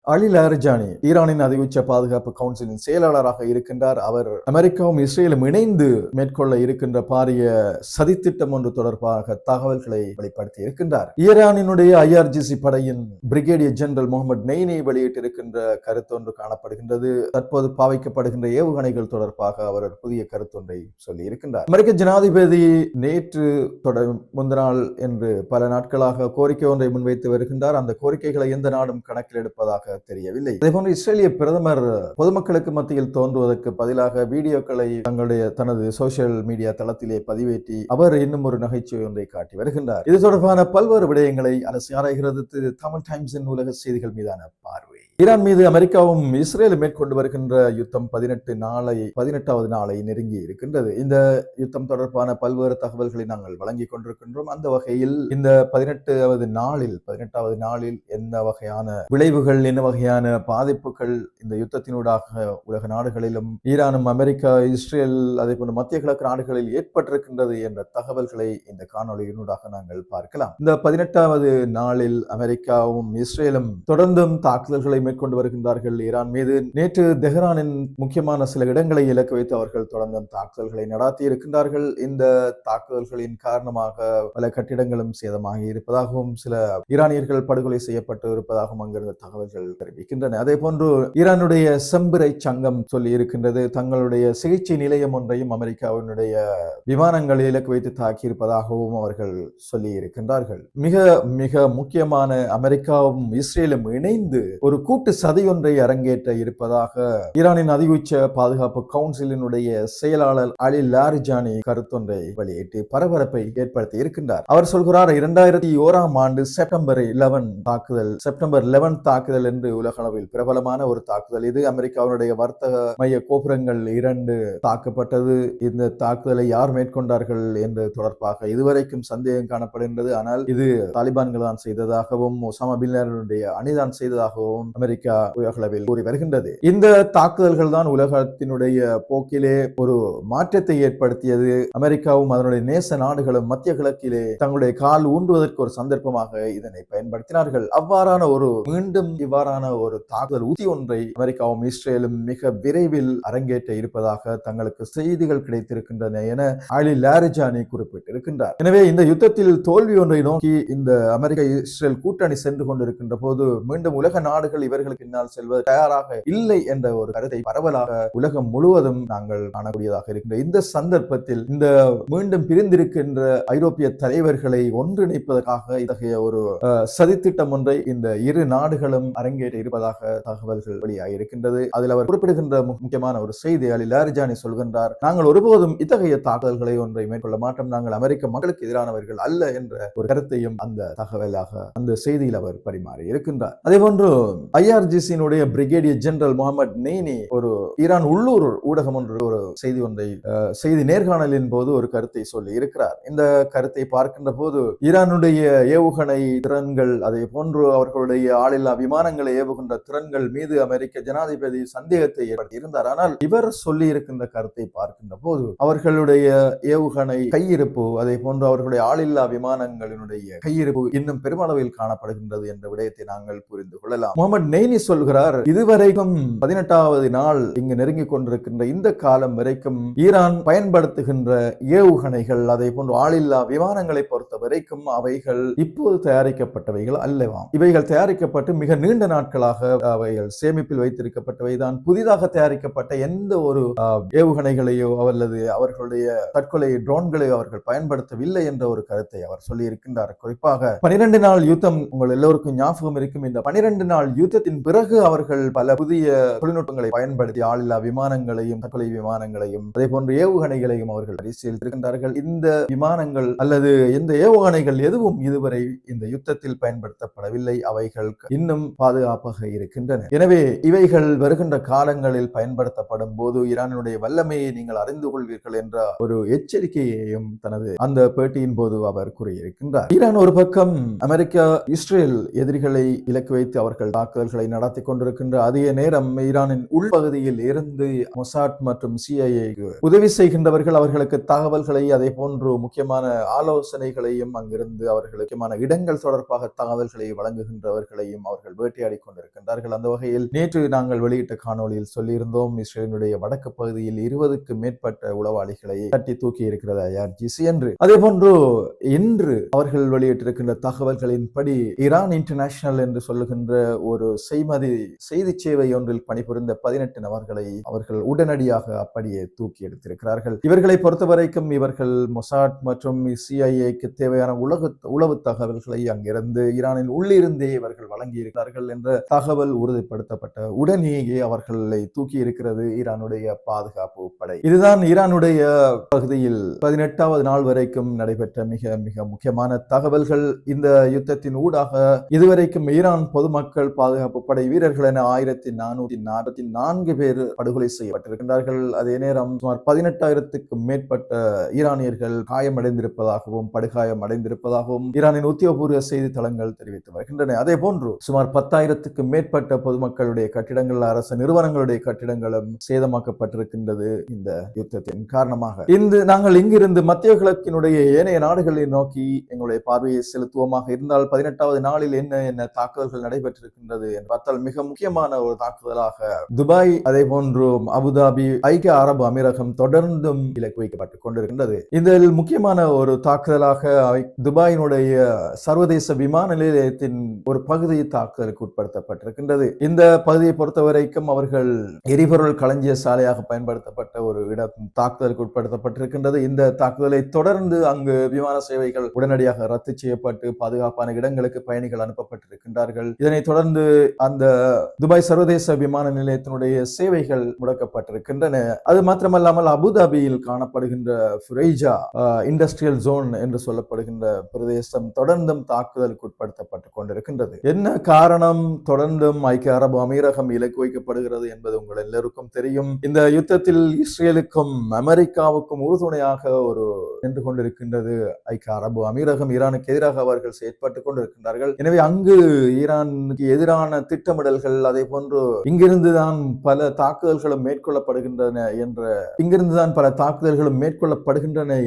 Ali Larijani ஈரானின் அதிஉச்ச பாதுகாப்பு கவுன்சிலின் செயலாளராக இருக்கின்றார். அவர் அமெரிக்காவும் இஸ்ரேலும் இணைந்து மேற்கொள்ள இருக்கின்ற பாரிய சதித்திட்டம் ஒன்று தொடர்பாக தகவல்களை வெளிப்படுத்தி இருக்கின்றார். ஈரானினுடைய IRGC படையின் பிரிகேடியர் ஜெனரல் முகமது நெய்னி வெளியிட்டிருக்கின்ற கருத்து ஒன்று காணப்படுகின்றது. தற்போது பாவிக்கப்படுகின்ற ஏவுகணைகள் தொடர்பாக அவர் ஒரு புதிய கருத்தொன்றை சொல்லி இருக்கின்றார். அமெரிக்க ஜனாதிபதி நேற்று முந்தநாள் என்று பல நாட்களாக கோரிக்கை ஒன்றை முன்வைத்து வருகின்றார். அந்த கோரிக்கைகளை எந்த நாடும் கணக்கில் எடுப்பதாக தெரியவில்லை. அதேபோன்று இஸ்ரேலிய பிரதமர் பொதுமக்களுக்கு மத்தியில் தோன்றுவதற்கு பதிலாக வீடியோக்களை தனது சோசியல் மீடியா தளத்திலே பதிவேற்றி அவர் இன்னும் ஒரு நகைச்சுவை ஒன்றை காட்டி வருகின்றார். இது தொடர்பான பல்வேறு விடயங்களை அரசு ஆராய்கிறது. தமிழ் டைம்ஸின் உலக செய்திகள் மீதான பார்வை. ஈரான் மீது அமெரிக்காவும் இஸ்ரேலும் மேற்கொண்டு வருகின்ற யுத்தம் 18வது நாளை நெருங்கி இருக்கின்றது. இந்த யுத்தம் தொடர்பான பல்வேறு தகவல்களை நாங்கள் வழங்கிக் கொண்டிருக்கின்றோம். அந்த வகையில் இந்த 18வது நாளில் என்ன வகையான விளைவுகள், என்ன வகையான பாதிப்புகள் இந்த யுத்தத்தினூடாக உலக நாடுகளிலும் ஈரானும் அமெரிக்கா, இஸ்ரேல் அதே போன்ற மத்திய கிழக்கு நாடுகளில் ஏற்பட்டிருக்கின்றது என்ற தகவல்களை இந்த காணொலியினூடாக நாங்கள் பார்க்கலாம். இந்த 18வது நாளில் அமெரிக்காவும் இஸ்ரேலும் தொடர்ந்தும் தாக்குதல்களை மேற்கொண்டு வருகின்றார்கள். ஈரான் மீது நேற்று தெஹ்ரானின் முக்கியமான சில இடங்களை இலக்கு வைத்து அவர்கள் தொடர்ந்து தாக்குதல்களை நடாத்தி இருக்கின்றார்கள். இந்த தாக்குதல்களின் காரணமாக பல கட்டிடங்களும் சேதமாகி இருப்பதாகவும் சில ஈரானியர்கள் படுகொலை செய்யப்பட்டு இருப்பதாகவும் அங்கிருந்த தகவல்கள் தெரிவிக்கின்றன. அதே போன்று ஈரானுடைய செம்பிறை சங்கம் சொல்லி இருக்கின்றது தங்களுடைய சிகிச்சை நிலையம் ஒன்றையும் அமெரிக்காவினுடைய விமானங்களை இலக்கு வைத்து தாக்கி இருப்பதாகவும் அவர்கள் சொல்லி இருக்கின்றார்கள். மிக மிக முக்கியமான அமெரிக்காவும் இஸ்ரேலும் இணைந்து ஒரு கூட்டு சதியொன்றை அரங்கேற்ற இருப்பதாக ஈரானின் அதிஉச்ச பாதுகாப்பு கவுன்சிலினுடைய செயலாளர் அலி லாரிஜானி கருத்தொன்றை வெளியிட்டு பரபரப்பை ஏற்படுத்தி இருக்கின்றார். அவர் சொல்கிறார், 2001ஆம் ஆண்டு செப்டம்பர் 11 தாக்குதல் என்று உலக அளவில் பிரபலமான ஒரு தாக்குதல். இது அமெரிக்காவுடைய வர்த்தக மைய கோபுரங்கள் 2 தாக்கப்பட்டது. இந்த தாக்குதலை யார் மேற்கொண்டார்கள் என்று தொடர்பாக இதுவரைக்கும் சந்தேகம் காணப்படுகின்றது. ஆனால் இது தாலிபான்கள் தான் செய்ததாகவும் ஒசாமா பின் லாடனுடைய அணிதான் செய்ததாகவும் அமெரிக்கா உலகளவில் கூறி வருகின்றது. இந்த தாக்குதல்கள் தான் உலகத்தினுடைய போக்கிலே ஒரு மாற்றத்தை ஏற்படுத்தியது. அமெரிக்காவும் அதனுடைய நேச நாடுகளும் மத்திய கிழக்கிலே தங்களுடைய கால் ஊன்றுவதற்கு ஒரு சந்தர்ப்பமாக இதனை பயன்படுத்தினார்கள். மீண்டும் இவ்வாறான ஒரு தாக்குதல் உத்தி ஒன்றை அமெரிக்காவும் இஸ்ரேலும் மிக விரைவில் அரங்கேற்ற இருப்பதாக தங்களுக்கு செய்திகள் கிடைத்திருக்கின்றன என அலி லாரிஜானி குறிப்பிட்டிருக்கின்றார். எனவே இந்த யுத்தத்தில் தோல்வி ஒன்றை நோக்கி இந்த அமெரிக்க இஸ்ரேல் கூட்டணி சென்று கொண்டிருக்கின்ற போது மீண்டும் உலக நாடுகள் இவர்களுக்கு பின்னால் செல்வது தயாராக இல்லை என்ற ஒரு கருத்தை பரவலாக உலகம் முழுவதும் நாங்கள் காணக்கூடியதாக இருக்கின்ற இந்த சந்தர்ப்பத்தில் இந்த மீண்டும் பிரிந்திருக்கின்ற ஐரோப்பிய தலைவர்களை ஒன்றிணைப்பதற்காக இத்தகைய ஒரு சதித்திட்டம் ஒன்றை இந்த இரு நாடுகளும் அரங்கேற்ற இருப்பதாக தகவல்கள் வெளியாகியிருக்கின்றது. அதில் அவர் குறிப்பிடுகின்ற முக்கியமான ஒரு செய்தி அலி லாரிஜானி சொல்கின்றார், நாங்கள் ஒருபோதும் இத்தகைய தாக்குதல்களை ஒன்றை மேற்கொள்ள மாட்டோம், நாங்கள் அமெரிக்க மக்களுக்கு எதிரானவர்கள் அல்ல என்ற ஒரு கருத்தையும் அந்த தகவலாக அந்த செய்தியில் அவர் பரிமாறி இருக்கின்றார். அதேபோன்று IRGC-னுடைய பிரிகேடியர் ஜெனரல் முகமது நெய்னி ஒரு ஈரான் உள்ளூர் ஊடகம் ஒன்று ஒரு செய்தி நேர்காணலின் போது ஒரு கருத்தை சொல்லி இருக்கிறார். இந்த கருத்தை பார்க்கின்ற போது ஈரானுடைய ஏவுகணை திறன்கள் அதே போன்று அவர்களுடைய ஆளில்லா விமானங்களை ஏவுகின்ற திறன்கள் மீது அமெரிக்க ஜனாதிபதி சந்தேகத்தை ஏற்படுத்தி இருந்தார். ஆனால் இவர் சொல்லி இருக்கின்ற கருத்தை பார்க்கின்ற போது அவர்களுடைய ஏவுகணை கையிருப்பு அதே போன்று அவர்களுடைய ஆளில்லா விமானங்களினுடைய கையிருப்பு இன்னும் பெருமளவில் காணப்படுகின்றது என்ற விடயத்தை நாங்கள் புரிந்து கொள்ளலாம். முகமது நெய்னி சொல்கிறார், இதுவரைக்கும் 18வது நாள் இங்கு நெருங்கிக் கொண்டிருக்கின்ற இந்த காலம் வரைக்கும் ஈரான் பயன்படுத்துகின்ற ஏவுகணைகள் அதே போன்று ஆளில்லா விமானங்களை பொறுத்த வரைக்கும் அவைகள் இப்போது தயாரிக்கப்பட்டவைகள் அல்லவாம். இவைகள் தயாரிக்கப்பட்டு மிக நீண்ட நாட்களாக அவைகள் சேமிப்பில் வைத்திருக்கப்பட்டவைதான். புதிதாக தயாரிக்கப்பட்ட எந்த ஒரு ஏவுகணைகளையோ அல்லது அவர்களுடைய தற்கொலை ட்ரோன்களையோ அவர்கள் பயன்படுத்தவில்லை என்ற ஒரு கருத்தை அவர் சொல்லி இருக்கின்றார். குறிப்பாக 12 நாள் யுத்தம் உங்கள் எல்லோருக்கும் ஞாபகம் இருக்கும். இந்த 12 நாள் யுத்தத்தின் பிறகு அவர்கள் பல புதிய தொழில்நுட்பங்களை பயன்படுத்தி ஆளில்லா விமானங்களையும் தற்கொலை விமானங்களையும் அதே போன்ற ஏவுகணைகளையும் அவர்கள் பரிசீலித்திருக்கின்றார்கள். இந்த விமானங்கள் அல்லது இந்த ஏவுகணைகள் எதுவும் இதுவரை இந்த யுத்தத்தில் பயன்படுத்தப்படவில்லை. அவைகள் இன்னும் பாதுகாப்பாக இருக்கின்றன. எனவே இவைகள் வருகின்ற காலங்களில் பயன்படுத்தப்படும் போது ஈரானுடைய வல்லமையை நீங்கள் அறிந்து கொள்வீர்கள் என்ற ஒரு எச்சரிக்கையையும் தனது அந்த பேட்டியின் போது அவர் கூறியிருக்கின்றார். ஈரான் ஒரு பக்கம் அமெரிக்கா இஸ்ரேல் எதிரிகளை இலக்கு வைத்து அவர்கள் தாக்குதல்களை நடத்தி கொண்டிருக்கின்ற அதே நேரம் ஈரானின் உள்பகுதியில் இருந்து மொசாட் மற்றும் CIA உதவி செய்கின்றவர்கள் அவர்களுக்கு தகவல்களை அதே போன்று முக்கியமான ஆலோசனைகளையும் அங்கிருந்து அவர்களுக்கு முக்கியமான இடங்கள் தொடர்பாக தகவல்களை வழங்குகின்றவர்களையும் அவர்கள் வேட்டையாடி விளையாடி கொண்டிருக்கின்றார்கள். அந்த வகையில் நேற்று நாங்கள் வெளியிட்ட காணொலியில் சொல்லியிருந்தோம், இஸ்ரேலினுடைய வடக்கு பகுதியில் 20க்கு மேற்பட்ட உளவாளிகளை தட்டி தூக்கி இருக்கிறது IRGC என்று. அதே போன்று இன்று அவர்கள் வெளியிட்டிருக்கின்ற தகவல்களின்படி ஈரான் இன்டர்நேஷனல் என்று சொல்லுகின்ற ஒரு செய்தி சேவை ஒன்றில் பணிபுரிந்த 18 நபர்களை அவர்கள் உடனடியாக அப்படியே தூக்கி எடுத்திருக்கிறார்கள். இவர்களை பொறுத்தவரைக்கும் இவர்கள் மொசாட் மற்றும் CIA-க்கு தேவையான உளவு தகவல்களை அங்கிருந்து ஈரானின் உள்ளிருந்தே இவர்கள் வழங்கியிருக்கிறார்கள் என்ற தகவல் உறுதிப்படுத்தப்பட்ட உடனேயே அவர்களை தூக்கி இருக்கிறது ஈரானுடைய பாதுகாப்பு படை. இதுதான் ஈரானுடைய பகுதியில் 18வது நாள் வரைக்கும் நடைபெற்ற மிக மிக முக்கியமான தகவல்கள். இந்த யுத்தத்தின் ஊடாக இதுவரைக்கும் ஈரான் பொதுமக்கள் பாதுகாப்பு படை வீரர்கள் என 1444 பேர் படுகொலை செய்யப்பட்டிருக்கின்றார்கள். அதே நேரம் சுமார் 18,000க்கும் மேற்பட்ட ஈரானியர்கள் காயமடைந்திருப்பதாகவும் படுகாயம் அடைந்திருப்பதாகவும் ஈரானின் உத்தியோகபூர்வ செய்தித்தளங்கள் தெரிவித்து வருகின்றன. அதே போன்று சுமார் 10,000க்கும் மேற்பட்ட பொதுமக்களுடைய கட்டிடங்கள், அரசு நிறுவனங்களுடைய கட்டிடங்களும் சேதமாக்கப்பட்டிருக்கின்றது இந்த யுத்தத்தின் காரணமாக. நாங்கள் இங்கிருந்து மத்திய கிழக்கினுடைய ஏனைய நாடுகளை நோக்கி எங்களுடைய பார்வையை செலுத்துவோமாக இருந்தால் 18வது நாளில் என்ன தாக்குதல்கள் நடைபெற்றிருக்கின்றது என்று பார்த்தால் மிக முக்கியமான ஒரு தாக்குதலாக துபாய், அதே போன்று அபுதாபி, ஐக்கிய அரபு அமீரகம் தொடர்ந்தும் இலக்கு வைக்கப்பட்டுக் கொண்டிருக்கின்றது. இதில் முக்கியமான ஒரு தாக்குதலாக துபாயினுடைய சர்வதேச விமான நிலையத்தின் ஒரு பகுதி தாக்குதலுக்கு உட்படுத்தப்பட்டிருக்கின்றது. இந்த பகுதியை பொறுத்தவரைக்கும் அவர்கள் எரிபொருள் களஞ்சிய சாலையாக பயன்படுத்தப்பட்ட ஒரு இடம் தாக்குதலுக்கு உட்படுத்தப்பட்டிருக்கின்றது. இந்த தாக்குதலை தொடர்ந்து அங்கு விமான சேவைகள் உடனடியாக ரத்து செய்யப்பட்டு பாதுகாப்பான இடங்களுக்கு பயணிகள் அனுப்பப்பட்டிருக்கின்றார்கள். இதனைத் தொடர்ந்து அந்த துபாய் சர்வதேச விமான நிலையத்தினுடைய சேவைகள் முடக்கப்பட்டிருக்கின்றன. அது மாத்திரமல்லாமல் அபுதாபியில் காணப்படுகின்ற ஃபுரைஜா இண்டஸ்ட்ரியல் ஜோன் என்று சொல்லப்படுகின்ற பிரதேசம் தொடர்ந்தும் தாக்குதலுக்கு உட்படுத்தப்பட்டுக் கொண்டிருக்கின்றது. என்ன காரணம்? தொடர்ந்தும் ஐக்கிய அரபு அமீரகம் இலக்கு வைக்கப்படுகிறது என்பது உங்கள் எல்லோருக்கும் தெரியும். இந்த யுத்தத்தில் இஸ்ரேலுக்கும் அமெரிக்காவுக்கும் உறுதுணையாக ஒரு நின்று கொண்டிருக்கின்றது ஐக்கிய அரபு அமீரகம். ஈரானுக்கு எதிராக அவர்கள் செயற்பட்டுக் கொண்டிருக்கின்றார்கள். எனவே அங்கு ஈரானுக்கு எதிரான திட்டமிடல்கள், அதே போன்று இங்கிருந்துதான் பல தாக்குதல்களும் மேற்கொள்ளப்படுகின்றன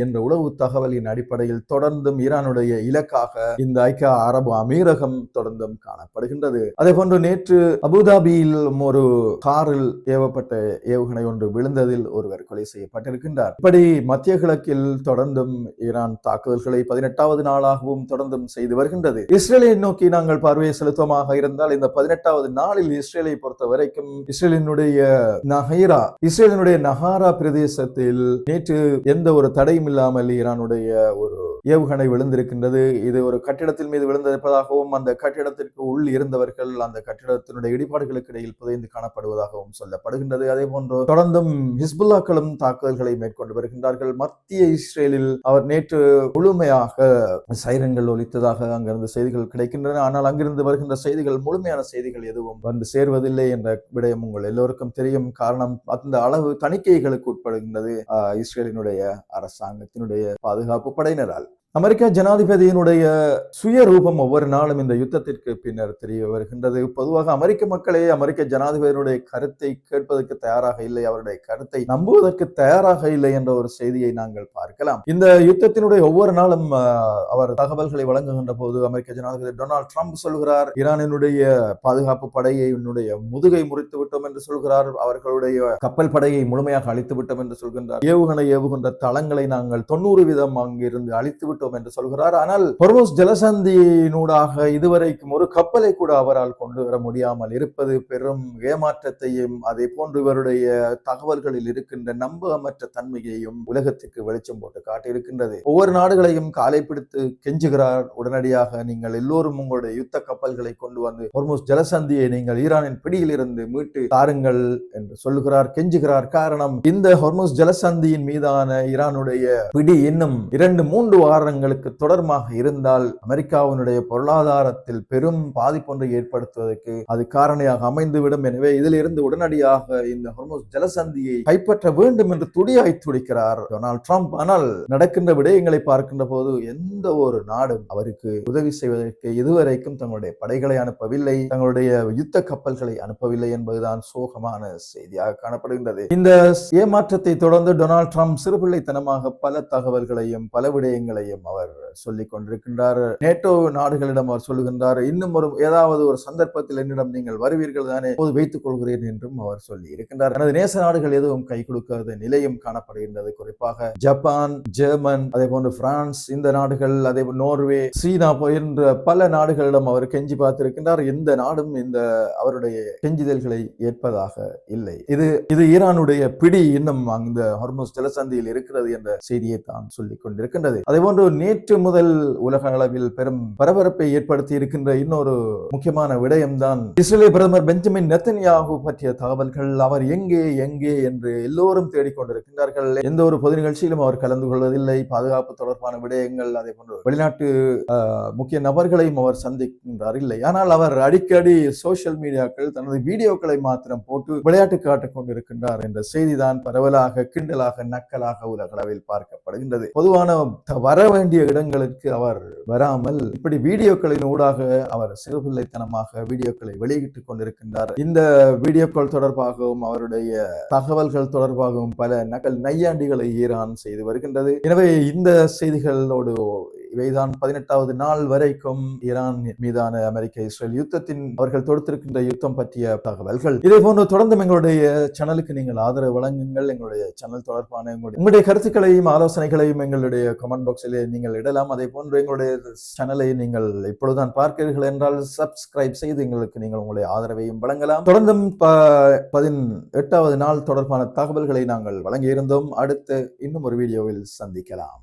என்ற உளவு தகவலின் அடிப்படையில் தொடர்ந்தும் ஈரானுடைய இலக்காக இந்த ஐக்கிய அரபு அமீரகம் தொடர்ந்தும் காணப்படுகின்றது. அதே போன்று நேற்று அபுதாபியில் ஒரு காரில் ஏவப்பட்ட ஏவுகணை ஒன்று விழுந்ததில் ஒருவர் கொலை செய்யப்பட்டிருக்கின்றார். இப்படி மத்திய கிழக்கில் தொடர்ந்தும் ஈரான் தாக்குதல்களை 18வது நாளாகவும் தொடர்ந்தும் செய்து வருகின்றது. இஸ்ரேலை நோக்கி நாங்கள் பார்வையை செலுத்தமாக இருந்தால் இந்த 18வது நாளில் இஸ்ரேலை பொறுத்த வரைக்கும் இஸ்ரேலினுடைய நஹாரா பிரதேசத்தில் நேற்று எந்த ஒரு தடையும் இல்லாமல் ஈரானுடைய ஒரு ஏவுகணை விழுந்திருக்கின்றது. இது ஒரு கட்டிடத்தின் மீது விழுந்திருப்பதாகவும் அந்த கட்டிடத்திற்கு உள் இருந்தவர்கள் அந்த கட்டிடத்தினுடைய இடிபாடுகளுக்கு இடையில் புதைந்து காணப்படுவதாகவும் சொல்லப்படுகின்றது. அதே போன்று தொடர்ந்தும் ஹிஸ்புல்லாக்களும் தாக்குதல்களை மேற்கொண்டு வருகின்றார்கள். மத்திய இஸ்ரேலில் அவர் நேற்று முழுமையாக சைரன்கள் ஒலித்ததாக அங்கிருந்து செய்திகள் கிடைக்கின்றன. ஆனால் அங்கிருந்து வருகின்ற செய்திகள் முழுமையான செய்திகள் எதுவும் வந்து சேர்வதில்லை என்ற விடயம் உங்கள் எல்லோருக்கும் தெரியும். காரணம், அந்த அளவு தணிக்கைகளுக்கு உட்படுகின்றது இஸ்ரேலினுடைய அரசாங்கத்தினுடைய பாதுகாப்பு படையினரால். அமெரிக்க ஜனாதிபதியினுடைய சுய ரூபம் ஒவ்வொரு நாளும் இந்த யுத்தத்திற்கு பின்னர் தெரிய வருகின்றது. பொதுவாக அமெரிக்க மக்களே அமெரிக்க ஜனாதிபதியினுடைய கருத்தை கேட்பதற்கு தயாராக இல்லை, அவருடைய கருத்தை நம்புவதற்கு தயாராக இல்லை என்ற ஒரு செய்தியை நாங்கள் பார்க்கலாம். இந்த யுத்தத்தினுடைய ஒவ்வொரு நாளும் அவர் தகவல்களை வழங்குகின்ற போது அமெரிக்க ஜனாதிபதி டொனால்ட் ட்ரம்ப் சொல்கிறார், ஈரானினுடைய பாதுகாப்பு படையை முதுகை முறித்து விட்டோம் என்று சொல்கிறார், அவர்களுடைய கப்பல் படையை முழுமையாக அழித்து விட்டோம் என்று சொல்கின்றார், ஏவுகணை ஏவுகின்ற தளங்களை நாங்கள் 90% அங்கிருந்து அழித்து விட்டோம் என்று சொல்கிறார். ஆனால் ஹொர்முஸ் ஜலசந்தியினூடாக இதுவரைக்கும் ஒரு கப்பலை கூட அவரால் கொண்டு வர முடியாமல் இருப்பது பெரும் ஏமாற்றத்தையும் அதே போன்று இவருடைய தகவல்களில் இருக்கின்ற நம்பகமற்ற தன்மையையும் உலகத்திற்கு வெளிச்சம் போட்டு காட்டியிருக்கின்றது. ஒவ்வொரு நாடுகளையும் காலை பிடித்து கெஞ்சுகிறார், உடனடியாக நீங்கள் எல்லோரும் உங்களுடைய யுத்த கப்பல்களை கொண்டு வந்து ஹொர்முஸ் ஜலசந்தியை நீங்கள் ஈரானின் பிடியில் இருந்து மீட்டு தாருங்கள் என்று சொல்லுகிறார், கெஞ்சுகிறார். காரணம், இந்த ஹொர்முஸ் ஜலசந்தியின் மீதான ஈரானுடைய பிடி இன்னும் 2-3 வாரங்களுக்கு தொடர்பாக இருந்தால் அமெரிக்காவினுடைய பொருளாதாரத்தில் பெரும் பாதிப்பொன்றை ஏற்படுத்துவதற்கு அது காரணியாக அமைந்துவிடும். எனவே இதிலிருந்து உடனடியாக இந்த ஹொர்முஸ் ஜலசந்தியை கைப்பற்ற வேண்டும் என்று துடியாய் துடிக்கிறார் டொனால்ட் ட்ரம்ப். ஆனால் நடக்கின்ற விடயங்களை பார்க்கின்ற போது எந்த ஒரு நாடும் அவருக்கு உதவி செய்வதற்கு இதுவரைக்கும் தங்களுடைய படைகளை அனுப்பவில்லை, தங்களுடைய யுத்த கப்பல்களை அனுப்பவில்லை என்பதுதான் சோகமான செய்தியாக காணப்படுகின்றது. இந்த ஏமாற்றத்தை தொடர்ந்து டொனால்ட் ட்ரம்ப் சிறுபிள்ளைத்தனமாக பல தகவல்களையும் பல விடயங்களையும் என்றும் அவர் சொல்லிக் கொண்டிருக்கின்றார். நேட்டோ நாடுகளிடம் அவர் சொல்லுகின்றார், இன்னும் ஏதாவது ஒரு சந்தர்ப்பத்தில் என்னிடம் நீங்கள் வருவீர்கள் தானே, போது வைத்துக் கொள்கிறேன் என்றும் அவர் சொல்லி இருக்கின்றார். எனது நேச நாடுகள் எதுவும் கை கொடுக்காத நிலையும் காணப்படுகின்றது. குறிப்பாக ஜப்பான், ஜெர்மன், அதே போன்று பிரான்ஸ், இந்த நாடுகள், அதே நோர்வே, சீனா போன்ற பல நாடுகளிடம் அவர் கெஞ்சி பார்த்திருக்கின்றார். எந்த நாடும் இந்த அவருடைய கெஞ்சுதல்களை ஏற்பதாக இல்லை. இது ஈரானுடைய பிடி இன்னும் அந்த ஹொர்முஸ் ஜலசந்தியில் இருக்கிறது என்ற செய்தியை தான் சொல்லிக் கொண்டிருக்கின்றது. அதே போன்று நேற்று முதல் உலக அளவில் பெரும் பரபரப்பை ஏற்படுத்தி இருக்கின்ற இன்னொரு முக்கியமான விடயம்தான் இஸ்ரேல் பிரதமர் பெஞ்சமின் நெத்தன்யாகு பற்றிய தகவல்கள். அவர் எங்கே என்று எல்லோரும் தேடிக்கொண்டிருக்கின்றார்கள். எந்த ஒரு பொது நிகழ்ச்சியிலும் அவர் கலந்து கொள்வதில்லை. பாதுகாப்பு தொடர்பான விடயங்கள், அதே போன்று வெளிநாட்டு முக்கிய நபர்களையும் அவர் சந்திக்கின்றார் இல்லை. ஆனால் அவர் அடிக்கடி சோசியல் மீடியாக்கள் தனது வீடியோக்களை மாத்திரம் போட்டு விளையாட்டு காட்டிக் கொண்டிருக்கின்றார் என்ற செய்திதான் பரவலாக கிண்டலாக நக்கலாக உலக அளவில் பார்க்கப்படுகின்றது. பொதுவான வர வேண்டிய இடங்களுக்கு அவர் வராமல் இப்படி வீடியோக்களின் ஊடாக அவர் சிறுபிள்ளைத்தனமாக வீடியோக்களை வெளியிட்டுக் கொண்டிருக்கின்றார். இந்த வீடியோக்கள் தொடர்பாகவும் அவருடைய தகவல்கள் தொடர்பாகவும் பல நக்கல் நையாண்டிகளை ஈரான் செய்து வருகின்றது. எனவே இந்த செய்திகளோடு இவைதான் 18வது நாள் வரைக்கும் ஈரான் மீதான அமெரிக்க இஸ்ரேல் யுத்தத்தின் அவர்கள் தொடுத்திருக்கின்ற யுத்தம் பற்றிய தகவல்கள். இதே போன்று தொடர்ந்து எங்களுடைய சேனலுக்கு நீங்கள் ஆதரவு வழங்குங்கள். எங்களுடைய சேனல் தொடர்பான உங்களுடைய கருத்துக்களையும் ஆலோசனைகளையும் எங்களுடைய கமெண்ட் பாக்ஸிலே நீங்கள் இடலாம். அதே போன்று எங்களுடைய சேனலை நீங்கள் இப்பொழுதுதான் பார்க்கிறீர்கள் என்றால் சப்ஸ்கிரைப் செய்து எங்களுக்கு நீங்கள் உங்களுடைய ஆதரவையும் வழங்கலாம். தொடர்ந்தும் 18வது நாள் தொடர்பான தகவல்களை நாங்கள் வழங்கியிருந்தோம். அடுத்து இன்னும் ஒரு வீடியோவில் சந்திக்கலாம்.